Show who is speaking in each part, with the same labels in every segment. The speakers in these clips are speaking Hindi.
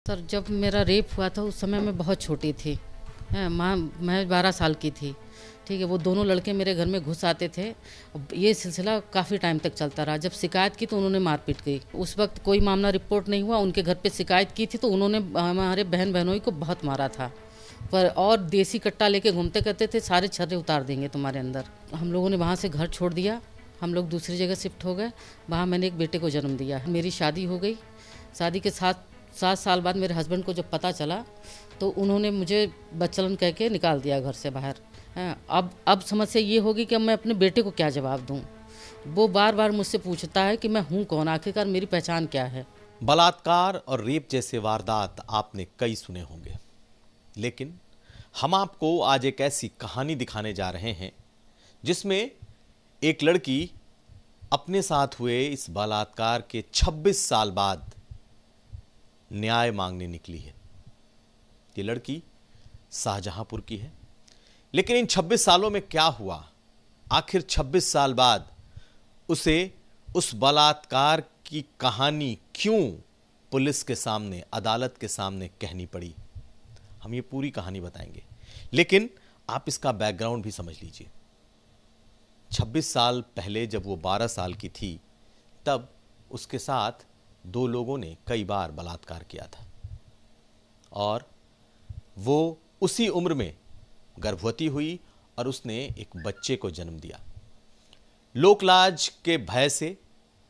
Speaker 1: सर, जब मेरा रेप हुआ था उस समय मैं बहुत छोटी थी। हैं, मैं 12 साल की थी। ठीक है, वो दोनों लड़के मेरे घर में घुस आते थे। ये सिलसिला काफ़ी टाइम तक चलता रहा। जब शिकायत की तो उन्होंने मारपीट की। उस वक्त कोई मामला रिपोर्ट नहीं हुआ। उनके घर पे शिकायत की थी तो उन्होंने हमारे बहन बहनोई को बहुत मारा था। पर और देसी कट्टा लेके घूमते करते थे, सारे छर्रे उतार देंगे तुम्हारे अंदर। हम लोगों ने वहाँ से घर छोड़ दिया। हम लोग दूसरी जगह शिफ्ट हो गए। वहाँ मैंने एक बेटे को जन्म दिया। मेरी शादी हो गई। शादी के 7 साल बाद मेरे हस्बैंड को जब पता चला तो उन्होंने मुझे बच्चलन कह के निकाल दिया घर से बाहर। हैं, अब समस्या ये होगी कि अब मैं अपने बेटे को क्या जवाब दूं। वो बार बार मुझसे पूछता है कि मैं हूं कौन, आखिरकार मेरी पहचान क्या है।
Speaker 2: बलात्कार और रेप जैसे वारदात आपने कई सुने होंगे, लेकिन हम आपको आज एक ऐसी कहानी दिखाने जा रहे हैं जिसमें एक लड़की अपने साथ हुए इस बलात्कार के 26 साल बाद न्याय मांगने निकली है। ये लड़की शाहजहांपुर की है, लेकिन इन 26 सालों में क्या हुआ, आखिर 26 साल बाद उसे उस बलात्कार की कहानी क्यों पुलिस के सामने, अदालत के सामने कहनी पड़ी, हम ये पूरी कहानी बताएंगे। लेकिन आप इसका बैकग्राउंड भी समझ लीजिए। 26 साल पहले जब वो 12 साल की थी, तब उसके साथ 2 लोगों ने कई बार बलात्कार किया था और वो उसी उम्र में गर्भवती हुई और उसने एक बच्चे को जन्म दिया। लोकलाज के भय से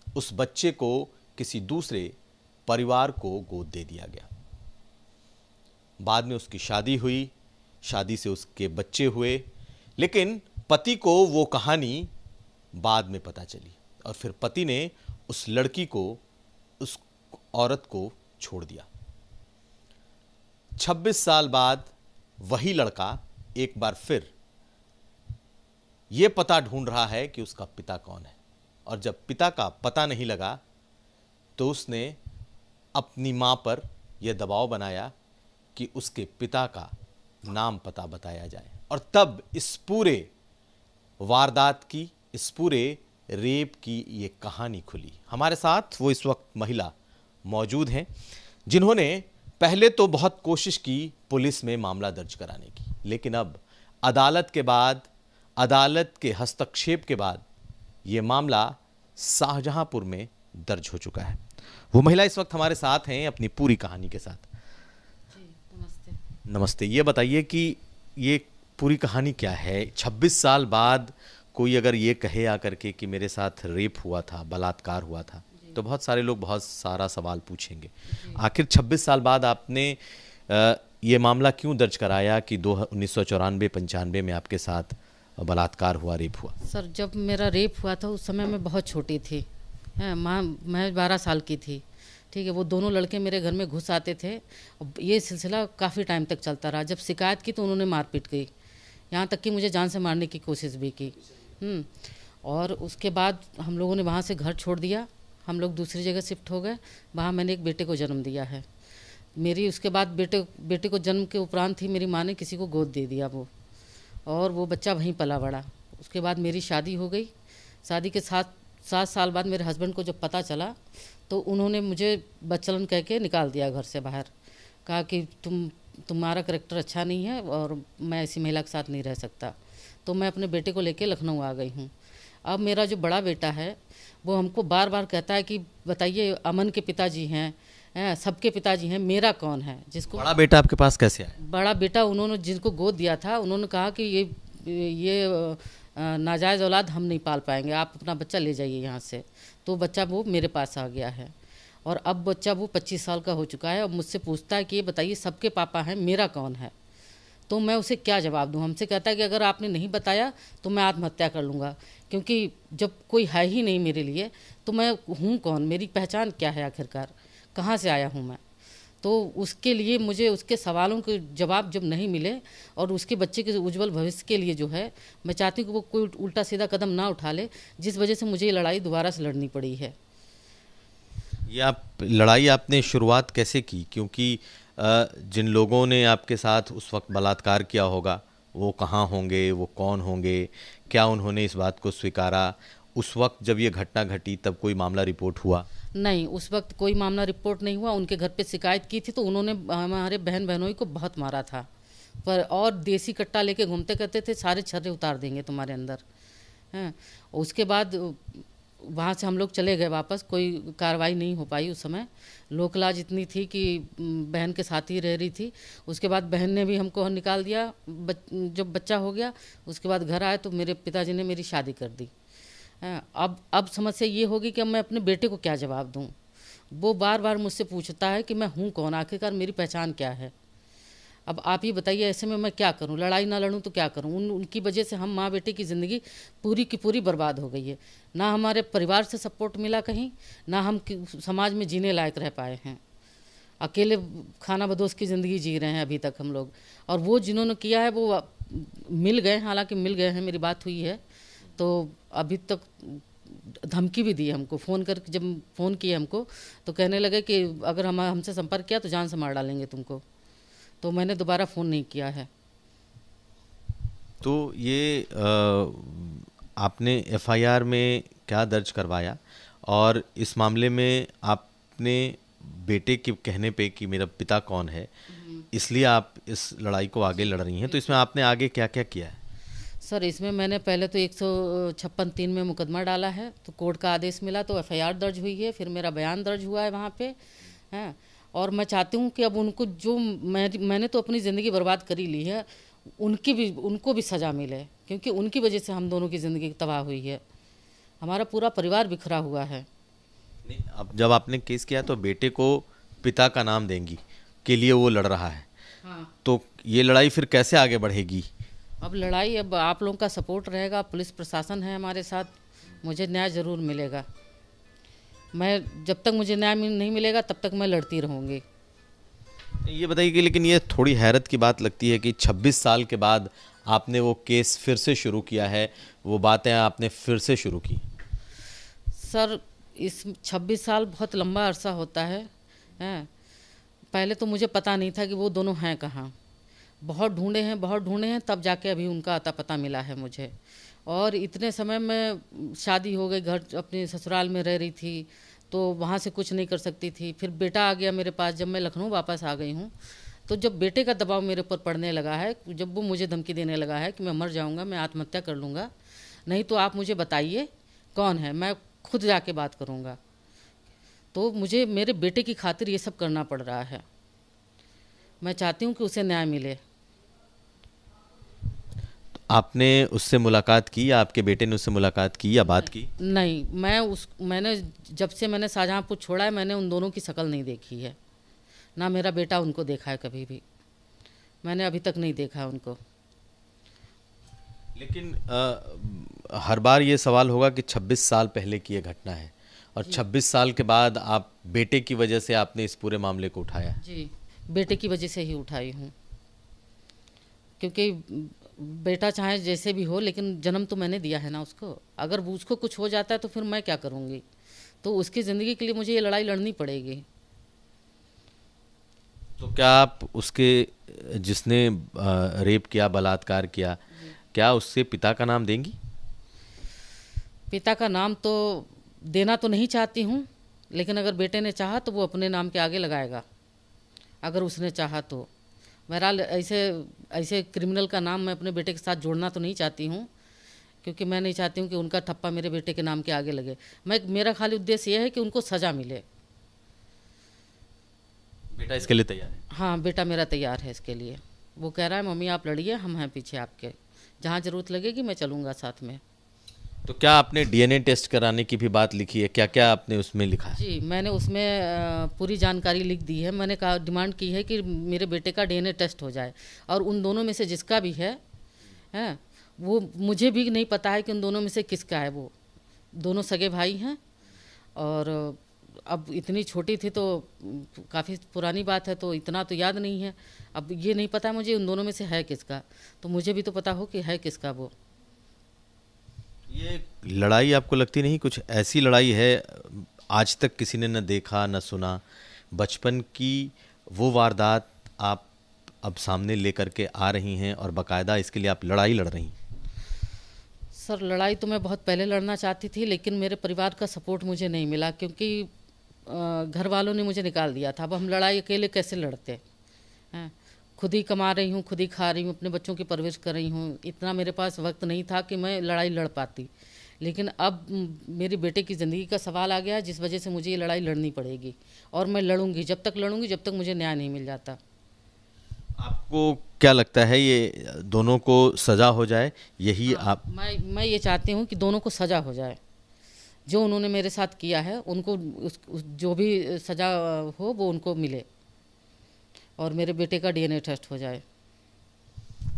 Speaker 2: उस बच्चे को किसी दूसरे परिवार को गोद दे दिया गया। बाद में उसकी शादी हुई, शादी से उसके बच्चे हुए, लेकिन पति को वो कहानी बाद में पता चली और फिर पति ने उस लड़की को, उस औरत को छोड़ दिया। 26 साल बाद वही लड़का एक बार फिर यह पता ढूंढ रहा है कि उसका पिता कौन है, और जब पिता का पता नहीं लगा तो उसने अपनी मां पर यह दबाव बनाया कि उसके पिता का नाम पता बताया जाए, और तब इस पूरे वारदात की, इस पूरे रेप की ये कहानी खुली। हमारे साथ वो इस वक्त महिला मौजूद हैं जिन्होंने पहले तो बहुत कोशिश की पुलिस में मामला दर्ज कराने की, लेकिन अब अदालत के बाद, अदालत के हस्तक्षेप के बाद ये मामला शाहजहांपुर में दर्ज हो चुका है। वो महिला इस वक्त हमारे साथ हैं अपनी पूरी कहानी के साथ।
Speaker 1: जी, नमस्ते।
Speaker 2: नमस्ते। ये बताइए कि ये पूरी कहानी क्या है। 26 साल बाद कोई अगर ये कहे आकर के कि मेरे साथ रेप हुआ था, बलात्कार हुआ था, तो बहुत सारे लोग बहुत सारा सवाल पूछेंगे। आखिर 26 साल बाद आपने ये मामला क्यों दर्ज कराया कि 1994-95 में आपके साथ बलात्कार हुआ, रेप हुआ?
Speaker 1: सर, जब मेरा रेप हुआ था उस समय मैं बहुत छोटी थी। हैं, मैं 12 साल की थी। ठीक है, वो दोनों लड़के मेरे घर में घुस आते थे। ये सिलसिला काफ़ी टाइम तक चलता रहा। जब शिकायत की तो उन्होंने मारपीट की, यहाँ तक कि मुझे जान से मारने की कोशिश भी की। और उसके बाद हम लोगों ने वहाँ से घर छोड़ दिया। हम लोग दूसरी जगह शिफ्ट हो गए। वहाँ मैंने एक बेटे को जन्म दिया है। मेरी उसके बाद बेटे को जन्म के उपरांत ही मेरी माँ ने किसी को गोद दे दिया और वो बच्चा वहीं पला बड़ा। उसके बाद मेरी शादी हो गई। शादी के 7 साल बाद मेरे हस्बैंड को जब पता चला तो उन्होंने मुझे बच्चलन कह के निकाल दिया घर से बाहर। कहा कि तुम्हारा करैक्टर अच्छा नहीं है और मैं ऐसी महिला के साथ नहीं रह सकता। तो मैं अपने बेटे को लेके लखनऊ आ गई हूँ। अब मेरा जो बड़ा बेटा है वो हमको बार बार कहता है कि बताइए, अमन के पिताजी हैं, सबके पिताजी हैं, मेरा कौन है? जिसको
Speaker 2: बड़ा बेटा आपके पास कैसे आया?
Speaker 1: बड़ा बेटा उन्होंने जिनको गोद दिया था, उन्होंने कहा कि ये नाजायज़ औलाद हम नहीं पाल पाएंगे, आप अपना बच्चा ले जाइए यहाँ से। तो बच्चा वो मेरे पास आ गया है और अब बच्चा वो 25 साल का हो चुका है और मुझसे पूछता है कि ये बताइए, सबके पापा हैं, मेरा कौन है? तो मैं उसे क्या जवाब दूँ? हमसे कहता है कि अगर आपने नहीं बताया तो मैं आत्महत्या कर लूँगा, क्योंकि जब कोई है ही नहीं मेरे लिए तो मैं हूँ कौन, मेरी पहचान क्या है, आखिरकार कहाँ से आया हूँ मैं? तो उसके लिए मुझे उसके सवालों के जवाब जब नहीं मिले और उसके बच्चे के उज्जवल भविष्य के लिए जो है, मैं चाहती हूँ कि वो कोई उल्टा सीधा कदम ना उठा ले, जिस वजह से मुझे ये लड़ाई दोबारा से लड़नी पड़ी है।
Speaker 2: ये लड़ाई आपने शुरुआत कैसे की? क्योंकि जिन लोगों ने आपके साथ उस वक्त बलात्कार किया होगा वो कहाँ होंगे, वो कौन होंगे, क्या उन्होंने इस बात को स्वीकारा? उस वक्त जब ये घटना घटी तब कोई मामला रिपोर्ट हुआ?
Speaker 1: नहीं, उस वक्त कोई मामला रिपोर्ट नहीं हुआ। उनके घर पे शिकायत की थी तो उन्होंने हमारे बहन बहनोई को बहुत मारा था, पर और देसी कट्टा लेके घूमते करते थे, सारे छर्रे उतार देंगे तुम्हारे अंदर हैं। उसके बाद वहाँ से हम लोग चले गए वापस, कोई कार्रवाई नहीं हो पाई उस समय। लोक लाज इतनी थी कि बहन के साथ ही रह रही थी। उसके बाद बहन ने भी हमको निकाल दिया। जब बच्चा हो गया उसके बाद घर आए तो मेरे पिताजी ने मेरी शादी कर दी। अब समस्या ये होगी कि अब मैं अपने बेटे को क्या जवाब दूँ। वो बार बार मुझसे पूछता है कि मैं हूँ कौन, आखिरकार मेरी पहचान क्या है। अब आप ही बताइए, ऐसे में मैं क्या करूं? लड़ाई ना लड़ूं तो क्या करूं? उनकी वजह से हम माँ बेटे की ज़िंदगी पूरी की पूरी बर्बाद हो गई है। ना हमारे परिवार से सपोर्ट मिला कहीं, ना हम समाज में जीने लायक रह पाए हैं। अकेले खाना बदोश की ज़िंदगी जी रहे हैं अभी तक हम लोग। और वो जिन्होंने किया है वो मिल गए, हालांकि मिल गए हैं, मेरी बात हुई है। तो अभी तक धमकी भी दी हमको, फ़ोन करके जब फ़ोन किए हमको तो कहने लगे कि अगर हमसे संपर्क किया तो जान से मार डालेंगे तुमको। तो मैंने दोबारा फ़ोन नहीं किया है।
Speaker 2: तो ये आपने एफआईआर में क्या दर्ज करवाया, और इस मामले में आपने बेटे के कहने पे कि मेरा पिता कौन है, इसलिए आप इस लड़ाई को आगे लड़ रही हैं, तो इसमें आपने आगे क्या क्या किया है?
Speaker 1: सर, इसमें मैंने पहले तो 156(3) में मुकदमा डाला है, तो कोर्ट का आदेश मिला तो एफआईआर दर्ज हुई है, फिर मेरा बयान दर्ज हुआ है वहाँ पे हैं। और मैं चाहती हूँ कि अब उनको जो मैंने तो अपनी ज़िंदगी बर्बाद कर ही ली है, उनको भी सज़ा मिले, क्योंकि उनकी वजह से हम दोनों की ज़िंदगी तबाह हुई है। हमारा पूरा परिवार बिखरा हुआ है।
Speaker 2: नहीं, अब जब आपने केस किया तो बेटे को पिता का नाम देंगी के लिए वो लड़ रहा है।
Speaker 1: हाँ।
Speaker 2: तो ये लड़ाई फिर कैसे आगे बढ़ेगी?
Speaker 1: अब लड़ाई, अब आप लोगों का सपोर्ट रहेगा, पुलिस प्रशासन है हमारे साथ, मुझे न्याय ज़रूर मिलेगा। मैं जब तक मुझे न्याय नहीं मिलेगा तब तक मैं लड़ती रहूँगी।
Speaker 2: ये बताइए कि लेकिन ये थोड़ी हैरत की बात लगती है कि 26 साल के बाद आपने वो केस फिर से शुरू किया है, वो बातें आपने फिर से शुरू की।
Speaker 1: सर, इस 26 साल बहुत लंबा अरसा होता है हैं। पहले तो मुझे पता नहीं था कि वो दोनों हैं कहाँ। बहुत ढूंढे हैं, तब जाके अभी उनका अता पता मिला है मुझे। और इतने समय में शादी हो गई, घर अपने ससुराल में रह रही थी तो वहाँ से कुछ नहीं कर सकती थी। फिर बेटा आ गया मेरे पास, जब मैं लखनऊ वापस आ गई हूँ तो जब बेटे का दबाव मेरे ऊपर पड़ने लगा है, जब वो मुझे धमकी देने लगा है कि मैं मर जाऊँगा, मैं आत्महत्या कर लूँगा, नहीं तो आप मुझे बताइए कौन है, मैं खुद जाके बात करूँगा, तो मुझे मेरे बेटे की खातिर ये सब करना पड़ रहा है। मैं चाहती हूँ कि उसे न्याय मिले।
Speaker 2: आपने उससे मुलाकात की या आपके बेटे ने उससे मुलाकात की या बात की?
Speaker 1: नहीं, मैंने जब से मैंने शाहजहाँपुर छोड़ा है, मैंने उन दोनों की शक्ल नहीं देखी है, ना मेरा बेटा उनको देखा है कभी भी। मैंने अभी तक नहीं देखा उनको।
Speaker 2: लेकिन हर बार ये सवाल होगा कि 26 साल पहले की ये घटना है और 26 साल के बाद आप बेटे की वजह से आपने इस पूरे मामले को उठाया।
Speaker 1: जी, बेटे की वजह से ही उठाई हूँ, क्योंकि बेटा चाहे जैसे भी हो, लेकिन जन्म तो मैंने दिया है ना उसको। अगर उसको कुछ हो जाता है तो फिर मैं क्या करूँगी? तो उसकी ज़िंदगी के लिए मुझे ये लड़ाई लड़नी पड़ेगी।
Speaker 2: तो क्या आप उसके, जिसने रेप किया, बलात्कार किया, क्या उससे पिता का नाम देंगी?
Speaker 1: पिता का नाम तो देना तो नहीं चाहती हूँ, लेकिन अगर बेटे ने चाहा तो वो अपने नाम के आगे लगाएगा, अगर उसने चाहा तो। बहरहाल ऐसे क्रिमिनल का नाम मैं अपने बेटे के साथ जोड़ना तो नहीं चाहती हूँ, क्योंकि मैं नहीं चाहती हूँ कि उनका ठप्पा मेरे बेटे के नाम के आगे लगे। मेरा खाली उद्देश्य ये है कि उनको सज़ा मिले।
Speaker 2: बेटा इसके लिए तैयार है?
Speaker 1: हाँ, बेटा मेरा तैयार है इसके लिए। वो कह रहा है मम्मी आप लड़िए, हम हैं पीछे आपके, जहाँ ज़रूरत लगेगी मैं चलूँगा साथ में।
Speaker 2: तो क्या आपने डीएनए टेस्ट कराने की भी बात लिखी है? क्या क्या आपने उसमें लिखा है?
Speaker 1: जी, मैंने उसमें पूरी जानकारी लिख दी है। मैंने कहा, डिमांड की है कि मेरे बेटे का डीएनए टेस्ट हो जाए, और उन दोनों में से जिसका भी है वो, मुझे भी नहीं पता है कि उन दोनों में से किसका है। वो दोनों सगे भाई हैं, और अब इतनी छोटी थी तो काफ़ी पुरानी बात है, तो इतना तो याद नहीं है। अब ये नहीं पता मुझे उन दोनों में से है किसका, तो मुझे भी तो पता हो कि है किसका वो।
Speaker 2: ये लड़ाई आपको लगती नहीं कुछ ऐसी लड़ाई है आज तक किसी ने न देखा न सुना? बचपन की वो वारदात आप अब सामने लेकर के आ रही हैं और बाकायदा इसके लिए आप लड़ाई लड़ रही हैं।
Speaker 1: सर, लड़ाई तो मैं बहुत पहले लड़ना चाहती थी, लेकिन मेरे परिवार का सपोर्ट मुझे नहीं मिला, क्योंकि घर वालों ने मुझे निकाल दिया था। अब हम लड़ाई अकेले कैसे लड़ते हैं। खुद ही कमा रही हूँ, खुद ही खा रही हूँ, अपने बच्चों की परवरिश कर रही हूँ। इतना मेरे पास वक्त नहीं था कि मैं लड़ाई लड़ पाती। लेकिन अब मेरे बेटे की ज़िंदगी का सवाल आ गया है, जिस वजह से मुझे ये लड़ाई लड़नी पड़ेगी और मैं लड़ूंगी, जब तक लड़ूंगी जब तक मुझे न्याय नहीं मिल जाता।
Speaker 2: आपको क्या लगता है ये दोनों को सजा हो जाए, यही
Speaker 1: हाँ,
Speaker 2: आप?
Speaker 1: मैं ये चाहती हूँ कि दोनों को सज़ा हो जाए। जो उन्होंने मेरे साथ किया है उनको जो भी सज़ा हो वो उनको मिले और मेरे बेटे का डीएनए टेस्ट हो जाए।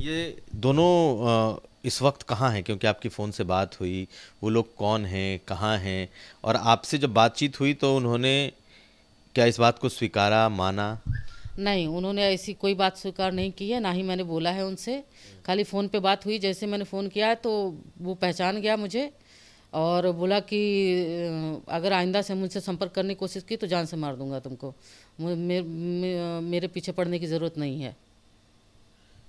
Speaker 2: ये दोनों इस वक्त कहाँ हैं? क्योंकि आपकी फ़ोन से बात हुई, वो लोग कौन हैं, कहाँ हैं? और आपसे जब बातचीत हुई तो उन्होंने क्या इस बात को स्वीकारा, माना?
Speaker 1: नहीं, उन्होंने ऐसी कोई बात स्वीकार नहीं की है, ना ही मैंने बोला है उनसे। खाली फ़ोन पे बात हुई, जैसे मैंने फ़ोन किया है तो वो पहचान गया मुझे और बोला कि अगर आइंदा से मुझसे संपर्क करने की कोशिश की तो जान से मार दूंगा तुमको। मेरे पीछे पड़ने की ज़रूरत नहीं है।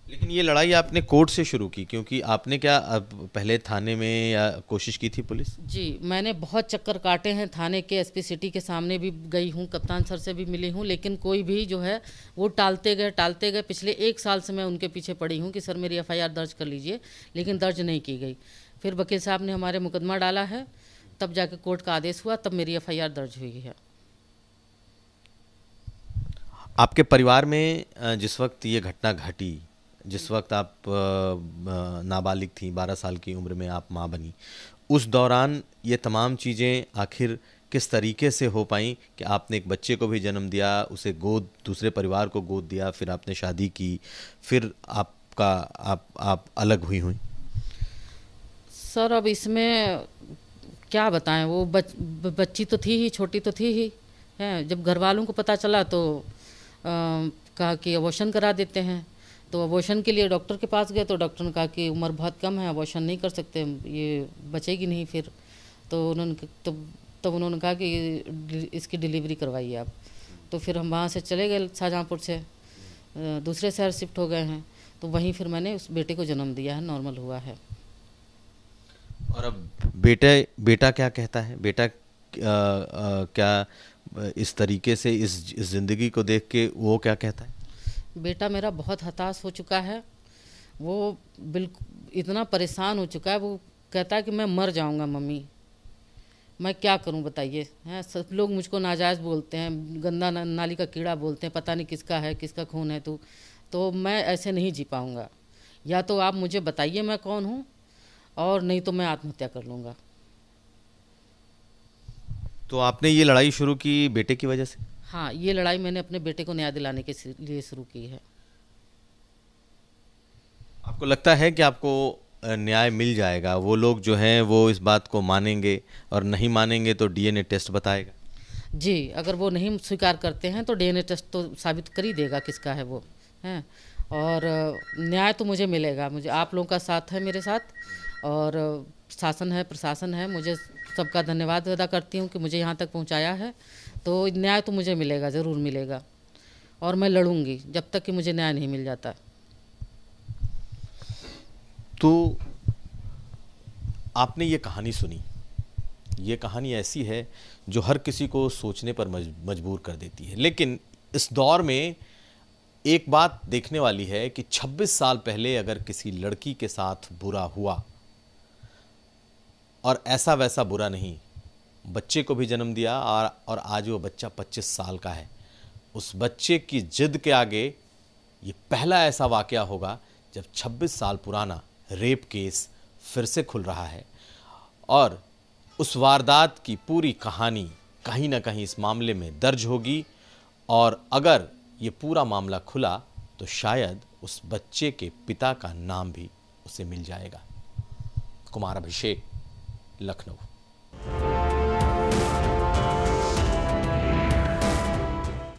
Speaker 2: लेकिन ये लड़ाई आपने कोर्ट से शुरू की, क्योंकि आपने क्या अब पहले थाने में या कोशिश की थी पुलिस?
Speaker 1: जी, मैंने बहुत चक्कर काटे हैं, थाने के एसपी सिटी के सामने भी गई हूँ, कप्तान सर से भी मिली हूँ, लेकिन कोई भी जो है वो टालते गए। पिछले 1 साल से मैं उनके पीछे पड़ी हूँ कि सर मेरी एफआईआर दर्ज कर लीजिए, लेकिन दर्ज नहीं की गई। फिर वकील साहब ने हमारे मुकदमा डाला है, तब जाके कोर्ट का आदेश हुआ, तब मेरी एफआईआर दर्ज हुई है।
Speaker 2: आपके परिवार में जिस वक्त ये घटना घटी, जिस वक्त आप नाबालिग थी, 12 साल की उम्र में आप माँ बनी, उस दौरान ये तमाम चीज़ें आखिर किस तरीके से हो पाई कि आपने एक बच्चे को भी जन्म दिया, उसे गोद, दूसरे परिवार को गोद दिया, फिर आपने शादी की, फिर आप अलग हुई?
Speaker 1: सर अब इसमें क्या बताएं, वो बच्ची तो थी ही, छोटी तो थी ही है। जब घर वालों को पता चला तो कहा कि अबॉर्शन करा देते हैं। तो अबॉर्शन के लिए डॉक्टर के पास गए तो डॉक्टर ने कहा कि उम्र बहुत कम है, अबॉर्शन नहीं कर सकते, ये बचेगी नहीं। फिर तो तब उन्होंने कहा कि इसकी डिलीवरी करवाइए आप। तो फिर हम वहाँ से चले गए, शाहजहाँपुर से दूसरे शहर शिफ्ट हो गए हैं। तो वहीं फिर मैंने उस बेटे को जन्म दिया है, नॉर्मल हुआ है।
Speaker 2: और अब बेटा क्या कहता है? बेटा क्या इस तरीके से इस ज़िंदगी को देख के वो क्या कहता है?
Speaker 1: बेटा मेरा बहुत हताश हो चुका है, वो बिल्कुल इतना परेशान हो चुका है। वो कहता है कि मैं मर जाऊंगा मम्मी, मैं क्या करूं बताइए। हैं, सब लोग मुझको नाजायज़ बोलते हैं, गंदा नाली का कीड़ा बोलते हैं, पता नहीं किसका है, किसका खून है तू। तो मैं ऐसे नहीं जी पाऊंगा, या तो आप मुझे बताइए मैं कौन हूँ, और नहीं तो मैं आत्महत्या कर लूँगा।
Speaker 2: तो आपने ये लड़ाई शुरू की बेटे की वजह से?
Speaker 1: हाँ, ये लड़ाई मैंने अपने बेटे को न्याय दिलाने के लिए शुरू की है।
Speaker 2: आपको लगता है कि आपको न्याय मिल जाएगा? वो लोग जो हैं वो इस बात को मानेंगे, और नहीं मानेंगे तो डीएनए टेस्ट बताएगा?
Speaker 1: जी, अगर वो नहीं स्वीकार करते हैं तो डीएनए टेस्ट तो साबित कर ही देगा किसका है वो, हैं। और न्याय तो मुझे मिलेगा। मुझे आप लोगों का साथ है मेरे साथ, और शासन है, प्रशासन है। मुझे सबका धन्यवाद अदा करती हूँ कि मुझे यहाँ तक पहुँचाया है। तो न्याय तो मुझे मिलेगा, ज़रूर मिलेगा, और मैं लड़ूंगी जब तक कि मुझे न्याय नहीं मिल जाता।
Speaker 2: तो आपने ये कहानी सुनी, ये कहानी ऐसी है जो हर किसी को सोचने पर मजबूर कर देती है। लेकिन इस दौर में एक बात देखने वाली है कि 26 साल पहले अगर किसी लड़की के साथ बुरा हुआ, और ऐसा वैसा बुरा नहीं, बच्चे को भी जन्म दिया, और आज वो बच्चा 25 साल का है, उस बच्चे की जिद के आगे ये पहला ऐसा वाकया होगा जब 26 साल पुराना रेप केस फिर से खुल रहा है। और उस वारदात की पूरी कहानी कहीं ना कहीं इस मामले में दर्ज होगी, और अगर ये पूरा मामला खुला तो शायद उस बच्चे के पिता का नाम भी उसे मिल जाएगा। कुमार अभिषेक, लखनऊ।